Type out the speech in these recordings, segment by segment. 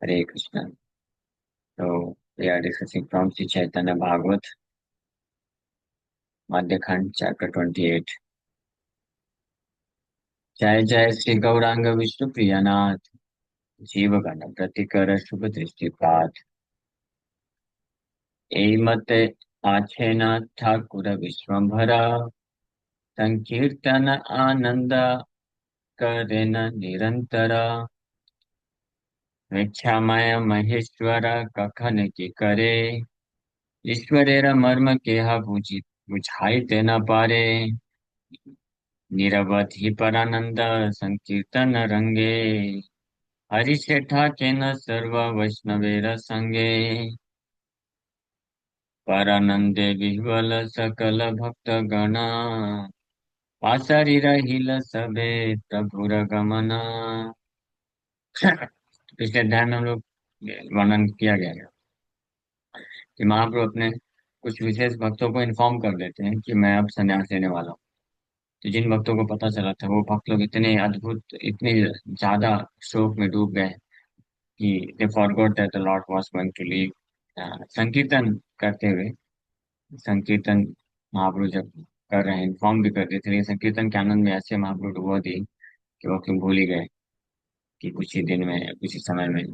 हरे कृष्ण। तो we are discussing from Shri Chaitanya Bhagavat Madhya Khanda chapter 28। जय जय श्री गौरांग विष्णु प्रियनाथ जीव गण प्रतिकर शुभ दृष्टिपात एमत आछेन ठाकुर विश्वभर संकीर्तन आनंद करेन निरंतर भिक्षामय महेश्वर कखन की करे ईश्वरेर मर्म केहा बुझाई न पारे निरवधि परानंद संकीर्तन रंगे हरिशेठा के न सर्व वैष्णवेर संगे परानंदे विह्वल सकल भक्त गणा पासरी रहिल सबे प्रभुर गमना। पिछले अध्याय में हम लोग वर्णन किया गया है कि महाप्रभु अपने कुछ विशेष भक्तों को इन्फॉर्म कर देते हैं कि मैं अब संन्यास लेने वाला हूँ। तो जिन भक्तों को पता चला था वो भक्त लोग इतने अद्भुत इतने ज्यादा शोक में डूब गए कि they forgot that the Lord was going to leave। संकीर्तन करते हुए संकीर्तन महाप्रभु जब कर रहे हैं इन्फॉर्म भी कर रहे थे, लेकिन संकीर्तन के आनंद में ऐसे महाप्रभु डुबो दिए कि वो क्यों भूल ही गए कि कुछ ही दिन में कुछ ही समय में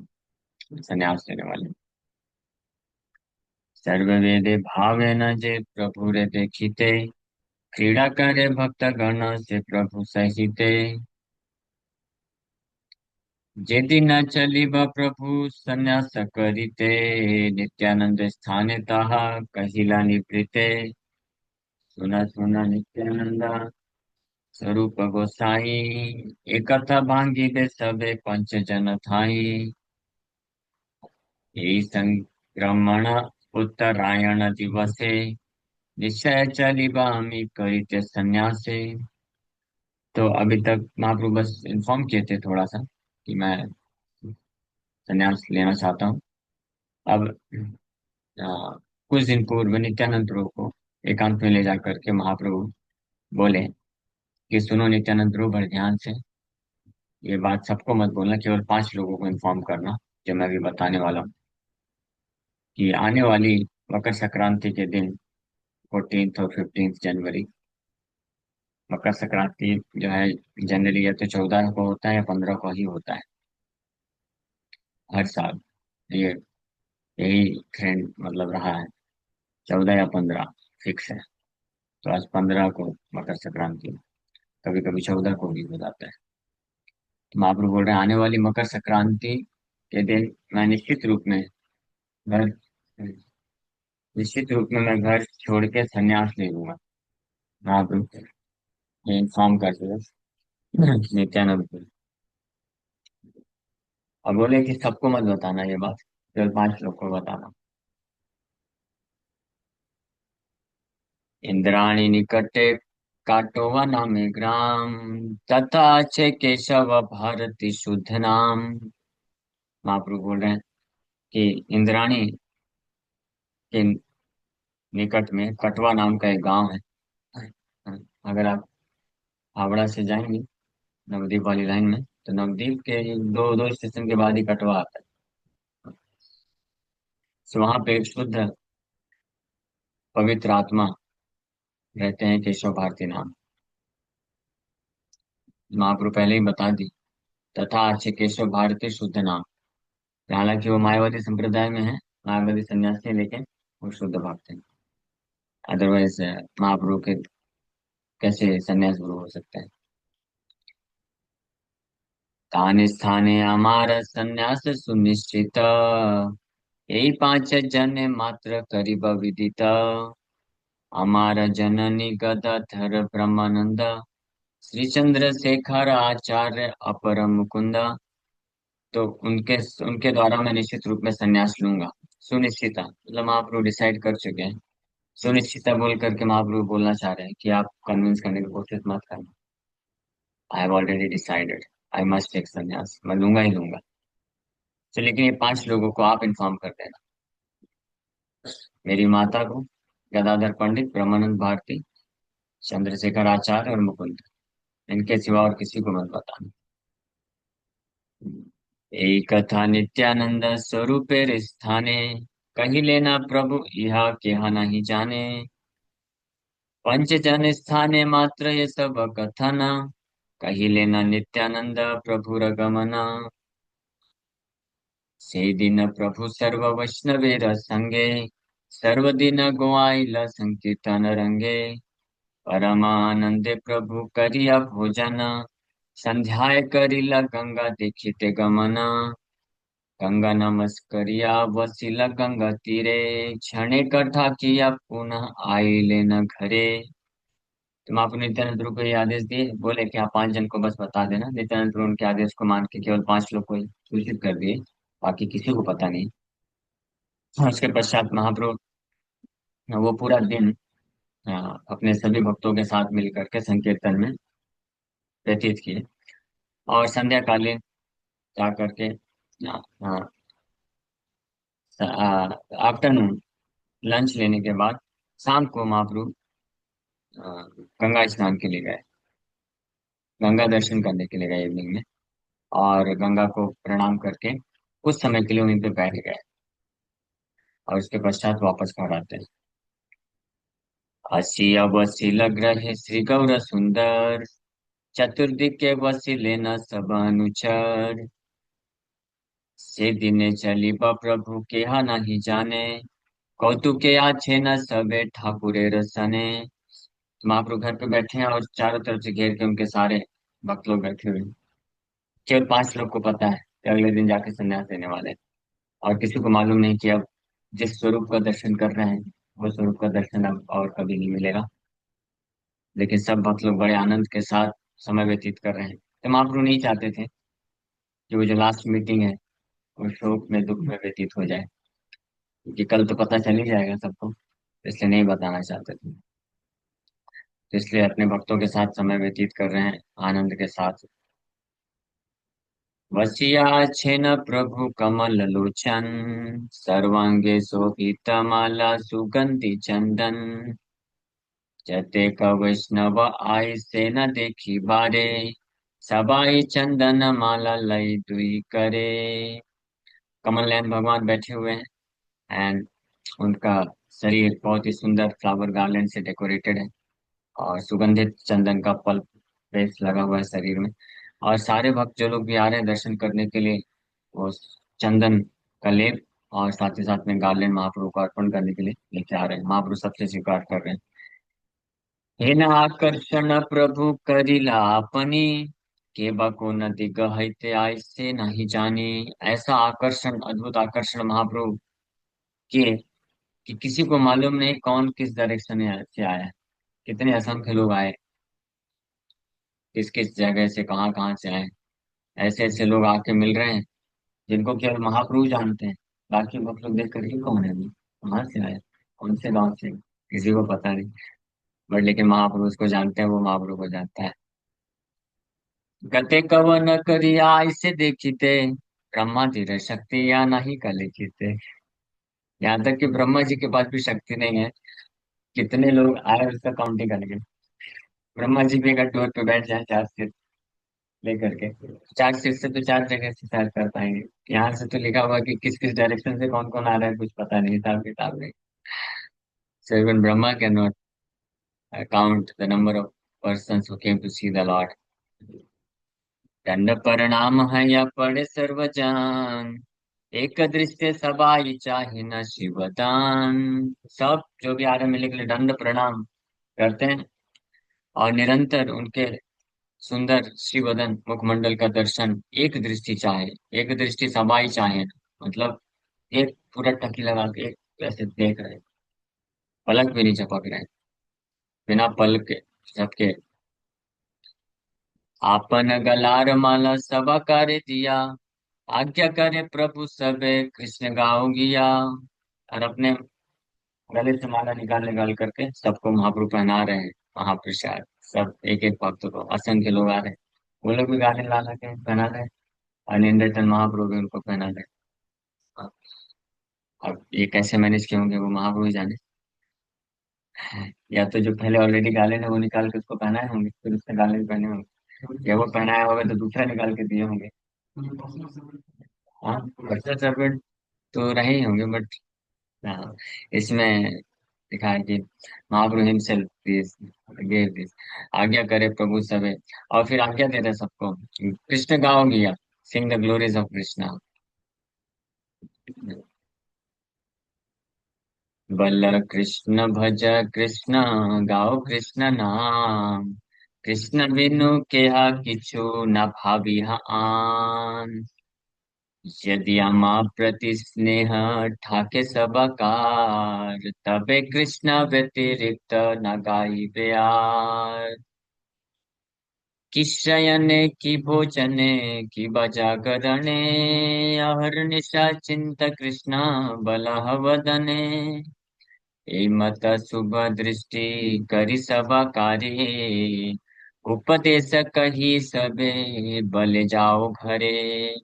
संन्यास लेने वाले हैं। सर्ववेदे भावेन जे प्रभु रे देखिते क्रीड़ा करे भक्त गण से प्रभु सहिते जेदि न चलिब प्रभु संन्यास करिते नित्यानंद स्थाने ताहा कहिला निवृते सुना सुना नित्यानंद स्वरूप गोसाई एक कथा भांगी दे सबे पंच जन थाई यही संक्रमण उत्तरायण दिवसे निश्चय चलिबामी करिते संन्यासे। तो अभी तक महाप्रभु बस इन्फॉर्म किए थे थोड़ा सा कि मैं संन्यास लेना चाहता हूँ। अब अ, कुछ दिन पूर्व नित्यानंद प्रभु को एकांत में ले जाकर के महाप्रभु बोले कि सुनो नित्यानंद प्रभु बड़े ध्यान से, ये बात सबको मत बोलना, केवल 5 लोगों को इन्फॉर्म करना जो मैं अभी बताने वाला हूँ कि आने वाली मकर संक्रांति के दिन 14 और 15 जनवरी। मकर संक्रांति जो है जनरली या तो 14 को होता है या 15 को ही होता है हर साल। ये यही ट्रेंड मतलब रहा है, 14 या 15 फिक्स है। तो आज 15 को मकर संक्रांति, कभी कभी 14 को भी हो जाता है। तो महाप्रभु बोल रहे हैं आने वाली मकर संक्रांति के दिन मैं घर निश्चित रूप में मैं घर छोड़ के संन्यास ले लूंगा। महाप्रभु ये इन्फॉर्म कर दिया नित्यानंद को। और बोले कि सबको मत बताना ये बात, केवल 5 लोग को बताना। इंद्राणी निकटे काटोवा नामे ग्राम तथा अच्छे केशव भारती शुद्ध नाम। महाप्रभु बोल रहे हैं कि इंद्राणी के निकट में कटवा नाम का एक गांव है। अगर आप हावड़ा से जाएंगे नवद्वीप वाली लाइन में तो नवद्वीप के दो दो स्टेशन के बाद ही कटवा आता है। तो वहां पे एक शुद्ध पवित्र आत्मा रहते हैं केशव भारती नाम। महाप्रभु पहले ही बता दी तथा अच्छे केशव भारती शुद्ध नाम। हालांकि वो मायावादी संप्रदाय में है, मायावादी सन्यासी है, लेकिन वो शुद्ध भक्त है। अदरवाइज महाप्रभु के कैसे सन्यास गुरु हो सकते हैं। ताने स्थाने हमारा सन्यास सुनिश्चित यही 5 जन मात्र करीब विदित हमारा जननी गदाधर ब्रह्मानंद श्री चंद्रशेखर आचार्य अपर मुकुंदा। तो उनके उनके द्वारा मैं निश्चित रूप में संन्यास लूंगा। सुनिश्चिता मतलब महाप्रभु डिसाइड कर चुके हैं। सुनिश्चिता बोल करके महाप्रभु बोलना चाह रहे हैं कि आप कन्विंस करने की कोशिश मत करना। I have already decided, I must take संन्यास, मैं लूंगा ही लूंगा। तो लेकिन ये 5 लोगों को आप इन्फॉर्म कर देना, मेरी माता को, गदाधर पंडित, ब्रह्मानंद भारती, चंद्रशेखर आचार्य और मुकुंद। इनके सिवा और किसी को मत बताना। एक कथा नित्यानंद स्वरूपेर स्थाने, कही लेना प्रभु यह केहा नहीं जाने। पंच जन स्थाने मात्र ये सब कथन, कही लेना नित्यानंद प्रभु रगमना। से दिन प्रभु सर्व वैष्णवेर संगे, सर्वदिन गोआइल संकीर्तन रंगे। परमानंदे प्रभु करिया भोजन, संध्याय करिला गंगा देखिते गमन। गंगा नमस्करिया वसिला गंगा तीरे, क्षणे कथा किया पुनः आइले न घरे। तो महाप्रभु नित्यानंद प्रभु को ये आदेश दिए, बोले कि आप 5 जन को बस बता देना। नित्यानंद प्रभु उनके आदेश को मान के केवल 5 लोग को ही सूचित कर दिए, बाकी किसी को पता नहीं। उसके पश्चात महाप्रभु वो पूरा दिन अ, अपने सभी भक्तों के साथ मिल करके संकीर्तन में व्यतीत किए। और संध्या कालीन जा करके आफ्टरनून लंच लेने के बाद शाम को महाप्रभु अ, गंगा स्नान के लिए गए, गंगा दर्शन करने के लिए गए इवनिंग में। और गंगा को प्रणाम करके कुछ समय के लिए वहीं पे बैठ गए, और उसके पश्चात वापस घर आते हैं। असी अवसी लग रहे श्री गौर सुंदर, चतुर्दिक वसी लेना सब अनुचर। से दिने चली प्रभु के हा नहीं जाने, कौतुके आछे न सबे ठाकुरे रसने। तो महाप्रभु घर पे बैठे हैं और चारों तरफ से घेर के उनके सारे भक्त लोग बैठे हुए हैं। केवल 5 लोग को पता है कि अगले दिन जाके संन्यास लेने वाले हैं, और किसी को मालूम नहीं कि अब जिस स्वरूप का दर्शन कर रहे हैं वो स्वरूप का दर्शन अब और कभी नहीं मिलेगा। लेकिन सब भक्त लोग बड़े आनंद के साथ समय व्यतीत कर रहे हैं। तो महाप्रभु नहीं चाहते थे कि वो जो लास्ट मीटिंग है वो शोक में दुख में व्यतीत हो जाए, क्योंकि कल तो पता चल ही जाएगा सबको, इसलिए नहीं बताना चाहते थे। तो इसलिए अपने भक्तों के साथ समय व्यतीत कर रहे हैं आनंद के साथ। वसिया छेन प्रभु कमल लोचन, सर्वांगे शोभित माला सुगंधि चंदन। जतेक वैष्णव आय से न देखी बारे, सबाई चंदन माला लई दुई करे। कमल नयन भगवान बैठे हुए हैं, एंड उनका शरीर बहुत ही सुंदर फ्लावर गार्लैंड से डेकोरेटेड है, और सुगंधित चंदन का पल्प बेस लगा हुआ है शरीर में। और सारे भक्त जो लोग भी आ रहे हैं दर्शन करने के लिए, वो चंदन का लेप और साथ ही साथ में गार्लैंड महाप्रभु को अर्पण करने के लिए लेके आ रहे हैं। महाप्रभु सबसे स्वीकार कर रहे हैं। हे न आकर्षण प्रभु करिला आपनी, के बको नदी गहते ऐसे नहीं जानी। ऐसा आकर्षण, अद्भुत आकर्षण महाप्रभु किए कि किसी को मालूम नहीं कौन किस डायरेक्शन से आया है। कितने असंख्य लोग आए, किस किस जगह से कहाँ कहाँ से आए। ऐसे ऐसे लोग आके मिल रहे हैं जिनको केवल महाप्रभु जानते हैं। बाकी भक्त लोग देख कर ये कौन है, कहाँ से आया, कौन से गांव से, किसी को पता नहीं। बट लेकिन महाप्रभु उसको जानते हैं, वो महाप्रभु को जानता है। गते कवन करिया ऐसे देखिते, ब्रह्मा जी रे शक्ति या नहीं कलिखिते। यहाँ तक कि ब्रह्मा जी के पास भी शक्ति नहीं है, कितने लोग आए उसका काउंटिंग करके। ब्रह्मा जी भी अगर डोर पे बैठ जाए 4 सीट लेकर के, 4 सीट से तो 4 जगह से सैर कर पाएंगे। यहाँ से तो लिखा हुआ कि किस किस डायरेक्शन से कौन कौन आ रहा है कुछ पता नहीं, हिसाब किताब नहीं। So even Brahma cannot count the number of persons who came to see the Lord. दंड प्रणाम है या पड़े सर्वजन, एक दृष्टि सबाई चाहे न शिवदान। सब जो भी आ रहे मिलने के लिए दंड प्रणाम करते हैं, और निरंतर उनके सुंदर श्रीवदन मुखमंडल का दर्शन एक दृष्टि चाहे, एक दृष्टि सबाई चाहे, मतलब एक पूरा टकी लगा के एक ऐसे देख रहे हैं, पलक भी नहीं झपक रहे हैं, बिना पलक के झपके। आपन गलार माला सबा करे दिया, आज्ञा करे प्रभु सबे कृष्ण गाओ गिया। और अपने गले से माला निकाल निकाल करके सबको महाप्रभु पहना रहे हैं महाप्रसाद। सब एक एक भक्त को, असंख्य लोग आ रहे हैं, वो लोग भी गाने ला ला के पहना रहे हैं, और निंदन महाप्रभु भी उनको पहना रहे हैं। अब ये कैसे मैनेज किए होंगे वो महाप्रभु ही जाने। या तो जो पहले ऑलरेडी गाले ने वो निकाल के उसको पहनाए होंगे, फिर उसने गाले भी पहने होंगे, या वो पहनाया होगा तो दूसरा निकाल के दिए होंगे। हाँ, वर्षा सर्पेंट तो रहे ही होंगे, बट हाँ, इसमें लिखा है कि महाप्रभु हिमसेल्फ दिस गेव दिस, आज्ञा करे प्रभु सबे। और फिर आज्ञा दे रहे सबको, कृष्ण गाओ गया, सिंग द ग्लोरीज ऑफ कृष्णा। बल कृष्ण भज कृष्ण, गाओ कृष्ण नाम, कृष्ण बिनु केहा किछु न भाविहा आन। यदि अमा प्रति स्नेह ठाके सबकार, तबे कृष्ण व्यतिरिक्त न गाइबे आर। कि शयने कि भोजने कि बजागरणे, अहर्निशा चिंत कृष्ण बलह वदने। ए मत शुभ दृष्टि करि सभा कार्य, उपदेश कही सबे बल जाओ घरे।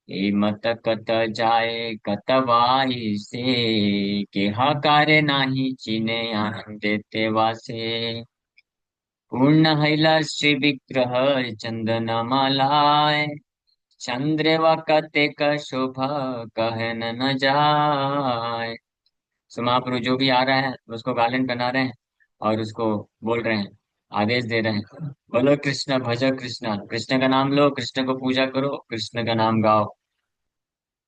ए मत कत जाए कतवाई से, के कार्य नाही चिने आनंद देते वासे। पूर्ण हैला श्री विग्रह चंदन मालाय, चंद्र व कतेक शोभा कहन न जाय। सो महाप्रभु जो भी आ रहा है उसको गार्लैंड पहना रहे हैं, और उसको बोल रहे हैं, आदेश दे रहे हैं, बोलो कृष्ण भजो कृष्ण, कृष्ण का नाम लो, कृष्ण को पूजा करो, कृष्ण का नाम गाओ,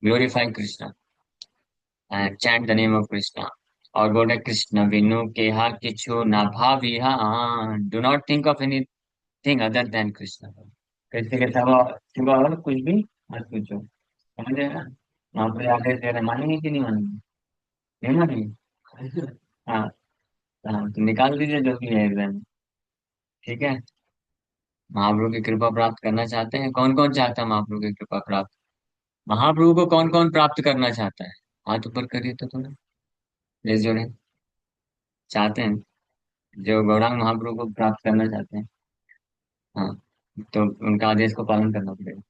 glorify Krishna and chant the name of Krishna. और बोल रहे कृष्ण बिनु केहा किछु ना भाविहा, do not think of anything other than Krishna. Krishna के सिवा और कुछ भी मत पूछो, समझ रहे ना। वहां पे आदेश दे रहे, मानेंगे कि नहीं मानेंगे? नहीं मानेंगे। हाँ। हाँ, तो निकाल दीजिए जो भी है एग्जाम। ठीक है। महाप्रभु की कृपा प्राप्त करना चाहते हैं? कौन कौन चाहता है महाप्रभु की कृपा प्राप्त? महाप्रभु को कौन कौन प्राप्त करना चाहता है? हाथ ऊपर करिए तो थोड़ा, प्लीज जोड़े। चाहते हैं, जो गौरांग महाप्रभु को प्राप्त करना चाहते हैं। हाँ, तो उनका आदेश को पालन करना पड़ेगा।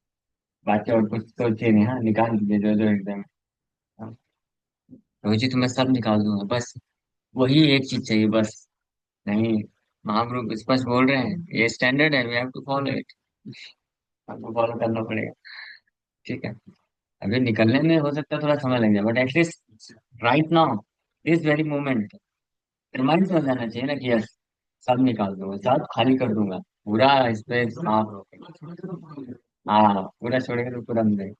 बाकी और कुछ सोचिए नहीं, हाँ निकाल दीजिए जो जो एग्जाम है। हाँ, रोहित जी तो मैं सब निकाल दूंगा, बस वही एक चीज चाहिए बस। नहीं, महाप्रभु स्पष्ट बोल रहे हैं, ये स्टैंडर्ड है, we have to follow it, आपको फॉलो करना पड़ेगा। ठीक है। अभी निकलने में हो सकता है थोड़ा समय लग जाए, बट एटलीस्ट राइट नाउ, इस वेरी मोमेंट, रिमाइंड हो जाना चाहिए ना कि यस, सब निकाल दूंगा, सब खाली कर दूंगा, पूरा स्पेस साफ। हाँ, पूरा छोड़ेगा तो पूरा मिलेगा।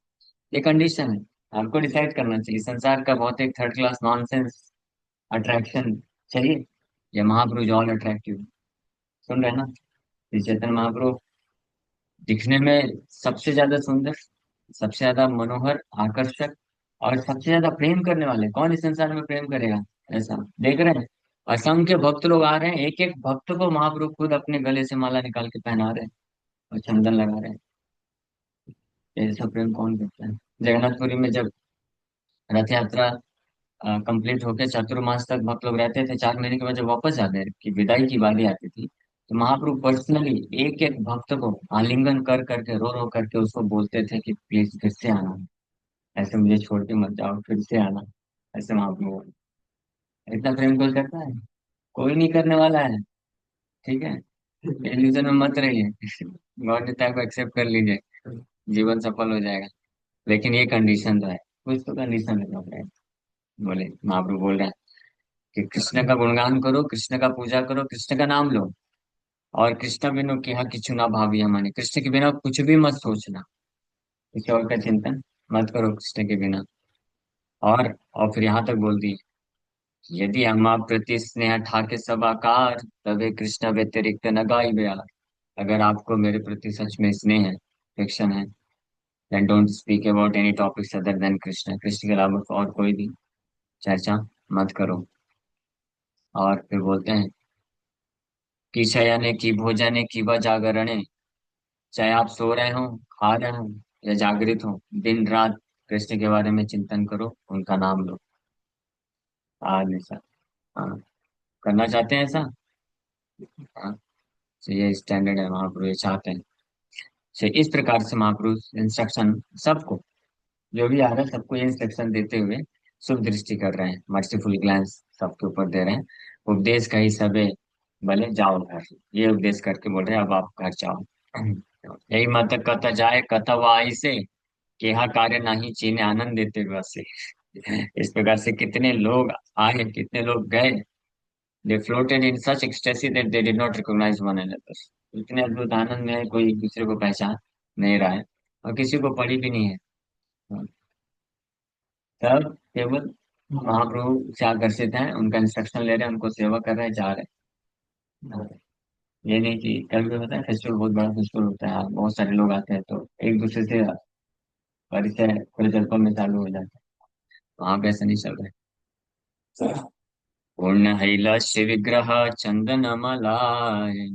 ये कंडीशन है, आपको डिसाइड करना चाहिए, संसार का भौतिक थर्ड क्लास नॉनसेंस अट्रैक्शन चाहिए, या महाप्रभु ऑल अट्रैक्टिव। सुन रहे हैं ना? श्री चैतन्य महाप्रभु दिखने में सबसे ज्यादा सुंदर, सबसे ज्यादा मनोहर, आकर्षक, और सबसे ज्यादा प्रेम करने वाले, कौन इस संसार में प्रेम करेगा? ऐसा देख रहे हैं, असंख्य भक्त लोग आ रहे हैं, एक एक भक्त को महाप्रभु खुद अपने गले से माला निकाल के पहना रहे हैं और चंदन लगा रहे हैं। ऐसा प्रेम कौन करता है? जगन्नाथपुरी में जब रथ यात्रा कंप्लीट होकर चतुर्मास तक भक्त लोग रहते थे, 4 महीने के बाद जब वापस जाते कि विदाई की बारी आती थी, तो महाप्रभु पर्सनली एक एक भक्त को आलिंगन कर करके, रो रो करके उसको बोलते थे कि प्लीज फिर से आना, ऐसे मुझे छोड़ के मत जाओ, फिर से आना। ऐसे महाप्रभु बोले। इतना प्रेम कोई करता है? कोई नहीं करने वाला है। ठीक है, इल्यूजन में मत रहिए। गॉड नेता को एक्सेप्ट कर लीजिए, जीवन सफल हो जाएगा। लेकिन ये कंडीशन तो है, कुछ तो कंडीशन है। बोले महाप्रभु बोल रहे हैं कि कृष्ण का गुणगान करो, कृष्ण का पूजा करो, कृष्ण का नाम लो, और कृष्ण बिनु किहा किछु ना भावी माने, कृष्ण के बिना कुछ भी मत सोचना, किसी और का चिंतन मत करो कृष्ण के बिना। और फिर यहाँ तक बोल दी, यदि अम्मा प्रति स्नेह ठाके सब आकार, तबे कृष्ण व्यतिरिक्त न गाई बयार। अगर आपको मेरे प्रति सच में स्नेह है, affection है, then don't speak about any topics other than Krishna, Krishna के अलावा और कोई भी चर्चा मत करो। और फिर बोलते हैं कि शयने की भोजने की व जागरणे, चाहे आप सो रहे हो, खा रहे हो, या जागृत हो, दिन रात कृष्ण के बारे में चिंतन करो, उनका नाम लो। आज ऐसा, हाँ, करना चाहते हैं ऐसा। हाँ, तो ये स्टैंडर्ड है, महाप्रभु ये चाहते हैं। तो इस प्रकार से महाप्रभु इंस्ट्रक्शन सबको, जो भी आ रहा है सबको ये इंस्ट्रक्शन देते हुए शुभ दृष्टि कर रहे हैं, मर्सीफुल ग्लैंस सबके ऊपर दे रहे हैं। उपदेश कही सबे भले जाओ घर, ये उपदेश करके बोल रहे हैं अब आप घर जाओ। यही मत कत जाए कतव आई से, केहा कार्य नहीं चीने आनंद देते वैसे। इस प्रकार से कितने लोग आए, कितने लोग गए। They floated in such ecstasy that they did not recognize one another. इतने अद्भुत आनंद में है, कोई एक दूसरे को पहचान नहीं रहा है और किसी को पड़ी भी नहीं है। सब केवल महाप्रभु से आकर्षित हैं, उनका इंस्ट्रक्शन ले रहे हैं, उनको सेवा कर रहे हैं, जा रहे हैं। ये नहीं कि कभी कभी होता है फेस्टिवल, बहुत बड़ा फेस्टिवल होता है, बहुत सारे लोग आते हैं तो एक दूसरे से परिचय थोड़े जल्पन में चालू हो जाता है। वहां पे ऐसा नहीं चल रहा है। पूर्ण हैलस्य विग्रह चंदन मलाय,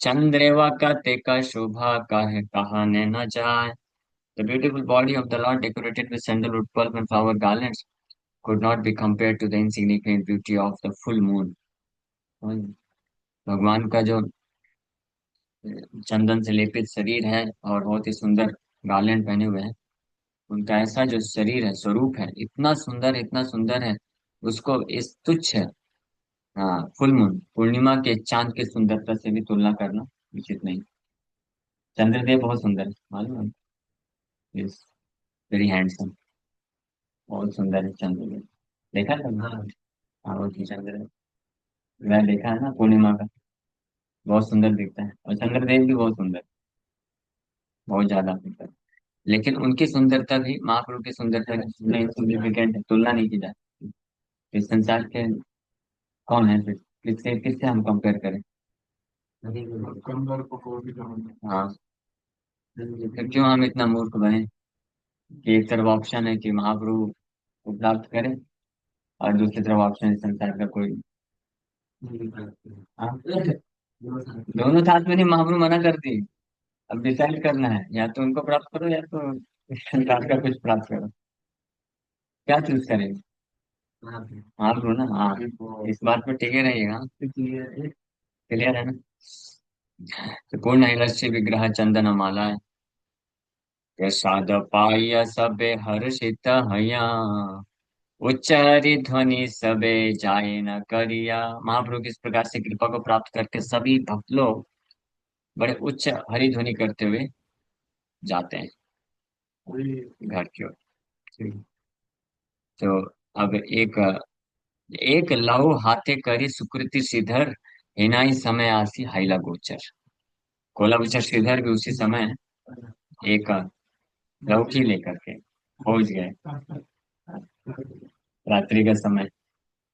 चंद्रेवा का तेका शोभा का है कहने न जाए। The beautiful body of the Lord, decorated with sandalwood pulp and flower garlands, could not be compared to the insignificant beauty of the full moon. भगवान का जो चंदन से लेपित शरीर है और बहुत ही सुंदर गार्लैंड पहने हुए हैं, उनका ऐसा जो शरीर है, स्वरूप है, इतना सुंदर है। उसको इस तुच्छ, हाँ, फुल मून, पूर्णिमा के चांद की सुंदरता से भी तुलना करना उचित नहीं। चंद्रदेव बहुत सुंदर है, मालूम है। Is very handsome. बहुत सुंदर है चंद्रदेव। देखा है तुमने? हाँ, वो जी चंद्रदेव। मैं देखा है ना पूर्णिमा का। बहुत सुंदर दिखता है और चंद्रदेव भी बहुत सुंदर, बहुत ज्यादा सुंदर। लेकिन उनकी सुंदरता भी महाप्रभु की सुंदरता में सिग्निफिकेंट है, तुलना नहीं की जाती। इस संसार के कौन है फिर, किससे किससे हम कंपेयर करें? हाँ, फिर क्यों हम इतना मूर्ख बने कि एक तरफ ऑप्शन है कि महाप्रभु को प्राप्त करें और दूसरी तरफ ऑप्शन है संसार का कोई। हाँ, दोनों साथ में नहीं, महाप्रभु मना करती है। अब डिसाइड करना है, या तो उनको प्राप्त करो या तो संसार का कुछ प्राप्त करो। क्या चूज करेंगे? महाप्रभु ना, हाँ। इस बात पे टिके रहिएगा। क्लियर है ना? तो पूर्ण नैलस्य विग्रह चंदन माला, प्रसाद पाय सबे हर्षित हया, उच्चारी ध्वनि सबे जाए न करिया। महाप्रभु की इस प्रकार से कृपा को प्राप्त करके सभी भक्त लोग बड़े उच्च हरि ध्वनि करते हुए जाते हैं घर की ओर। तो अब एक एक लहु हाथे करी सुकृति श्रीधर, हिनाई समय आसी हाइला गोचर। कोला बच्चा श्रीधर भी उसी समय एक लौकी लेकर के पहुंच गए। रात्रि का समय,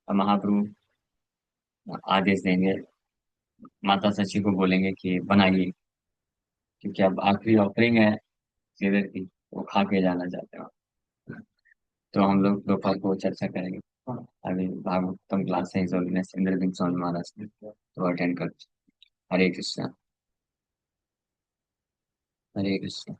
अब महाप्रभु आदेश देंगे, माता शची को बोलेंगे कि बनाइए, क्योंकि अब आखिरी ऑफरिंग है श्रीधर की, वो खा के जाना चाहते हो। तो हम लोग दोपहर को चर्चा करेंगे। अभी भागवतम क्लास है इंद्र सिंह सोनी महाराज की, तो अटेंड कर। हरे कृष्णा। हरे कृष्णा।